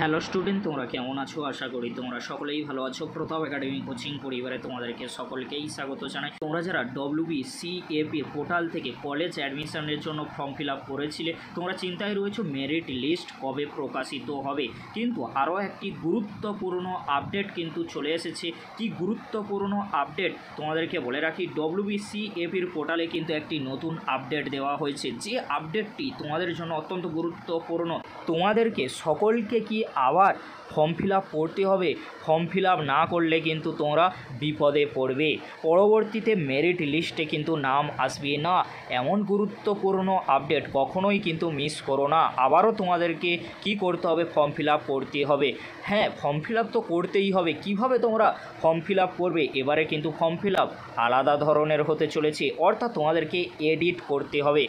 Hello student, তোমরা কেমন আছো? আশা করি তোমরা সকলেই ভালো আছো। প্রতাপ একাডেমি কোচিং পরিবারে তোমাদেরকে সকলকেই স্বাগত জানাই। তোমরা যারা WBCAP পোর্টাল থেকে কলেজ অ্যাডমিশনের জন্য ফর্ম ফিল আপ করেছিলে, তোমরা চিন্তায় রয়েছো মেরিট লিস্ট কবে প্রকাশিত হবে। কিন্তু আরও একটি গুরুত্বপূর্ণ আপডেট কিন্তু চলে এসেছে। কি গুরুত্বপূর্ণ আপডেট তোমাদেরকে বলে রাখি, WBCAPর পোর্টালে কিন্তু একটি নতুন আপডেট দেওয়া হয়েছে। যে আপডেটটি তোমাদের জন্য অত্যন্ত গুরুত্বপূর্ণ। তোমাদেরকে সকলকে কি আবার ফর্ম ফিল আপ করতে হবে? ফর্ম ফিল আপ না করলে কিন্তু তোমরা বিপদে পড়বে, পরবর্তীতে মেরিট লিস্টে কিন্তু নাম আসবে না। এমন গুরুত্বপূর্ণ আপডেট কখনোই কিন্তু মিস করো না। আবারও তোমাদেরকে কি করতে হবে? ফর্ম ফিল আপ করতে হবে। হ্যাঁ, ফর্ম ফিল আপ তো করতেই হবে। কিভাবে তোমরা ফর্ম ফিল আপ করবে? এবারে কিন্তু ফর্ম ফিল আপ আলাদা ধরনের হতে চলেছে, অর্থাৎ তোমাদেরকে এডিট করতে হবে।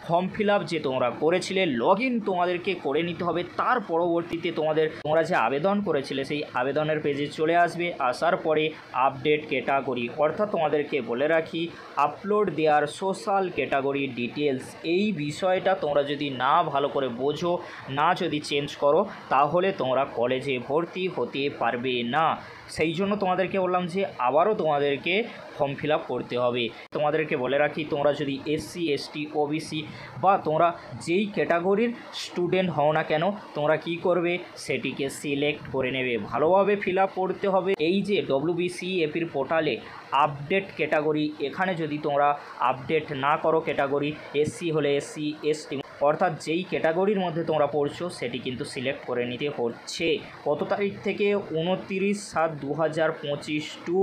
ফর্ম ফিল আপ যে তোমরা করেছিলে, লগ ইন তোমাদেরকে করে নিতে হবে। তার পরবর্তীতে তোমরা যে আবেদন করেছিলে সেই আবেদনের পেজে চলে আসবে। আসার পরে আপডেট ক্যাটাগরি, অর্থাৎ তোমাদেরকে বলে রাখি আপলোড দেয়ার সোশ্যাল ক্যাটাগরি ডিটেলস। এই বিষয়টা তোমরা যদি না ভালো করে বোঝো, না যদি চেঞ্জ করো, তাহলে তোমরা কলেজে ভর্তি হতে পারবে না। সেই জন্য তোমাদেরকে বললাম যে আবারও তোমাদেরকে ফর্ম ফিল আপ করতে হবে। তোমাদেরকে বলে রাখি, তোমরা যদি SC ST OBC বা তোমরা যেই ক্যাটাগরির স্টুডেন্ট হও না কেন, তোমরা কি করবে? সেটিকে সিলেক্ট করে নেবে, ভালোভাবে ফিল আপ করতে হবে। এই যে WBCAPর পোর্টালে আপডেট ক্যাটাগরি, এখানে যদি তোমরা আপডেট না করো ক্যাটাগরি, SC হলে SC ST অর্থাৎ যেই ক্যাটাগরির মধ্যে তোমরা পড়ছো সেটি কিন্তু সিলেক্ট করে নিতে হচ্ছে। কত তারিখ থেকে? 29/7/2025 টু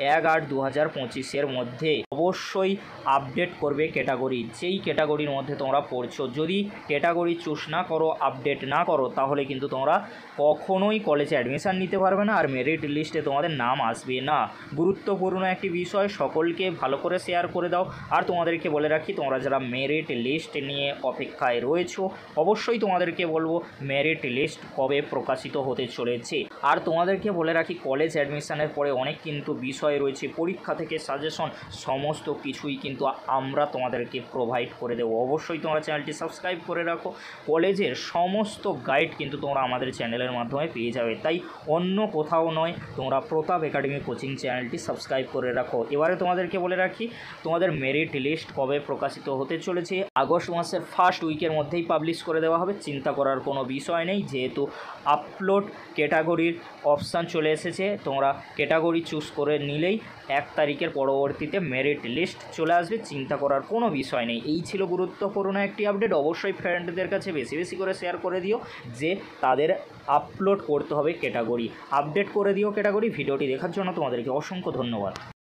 1/8/2025 মধ্যে অবশ্যই আপডেট করবে ক্যাটাগরি, যেই ক্যাটাগরির মধ্যে তোমরা পড়ছো। যদি ক্যাটাগরি চুজ না করো, আপডেট না করো, তাহলে কিন্তু তোমরা কখনোই কলেজে অ্যাডমিশান নিতে পারবে না, আর মেরিট লিস্টে তোমাদের নাম আসবে না। গুরুত্বপূর্ণ একটি বিষয়, সকলকে ভালো করে শেয়ার করে দাও। আর তোমাদেরকে বলে রাখি, তোমরা যারা মেরিট লিস্ট নিয়ে অপেক্ষায় রয়েছো, অবশ্যই তোমাদেরকে বলবো মেরিট লিস্ট কবে প্রকাশিত হতে চলেছে। আর তোমাদেরকে বলে রাখি, কলেজ অ্যাডমিশনের পরে অনেক কিন্তু বিষয় রয়েছে, পরীক্ষা থেকে সাজেশন, সমস্ত কিছুই কিন্তু আমরা তোমাদেরকে প্রোভাইড করে দেবো। অবশ্যই তোমরা চ্যানেলটি সাবস্ক্রাইব করে রাখো। কলেজের সমস্ত গাইড কিন্তু তোমরা আমাদের চ্যানেলের মাধ্যমে পেয়ে যাবে, তাই অন্য কোথাও নয়, তোমরা প্রতাপ একাডেমি কোচিং চ্যানেলটি সাবস্ক্রাইব করে রাখো। এবারে তোমাদেরকে বলে রাখি, তোমাদের মেরিট লিস্ট কবে প্রকাশিত হতে চলেছে। আগস্ট মাসের ফার্স্ট উইকের মধ্যেই পাবলিশ করে দেওয়া হবে, চিন্তা করার কোনো বিষয় নেই। যেহেতু আপলোড ক্যাটাগরির অপশান চলে এসেছে, তোমরা ক্যাটাগরি চুজ করে নিলেই 1 তারিখের পরবর্তীতে মেরিট লিস্ট চলে আসবে, চিন্তা করার কোনো বিষয় নেই। এই ছিল গুরুত্বপূর্ণ একটি আপডেট। অবশ্যই ফ্রেন্ডদের কাছে বেশি বেশি করে শেয়ার করে দিও যে তাদের আপলোড করতে হবে ক্যাটাগরি, আপডেট করে দিও ক্যাটাগরি। ভিডিওটি দেখার জন্য তোমাদেরকে অসংখ্য ধন্যবাদ।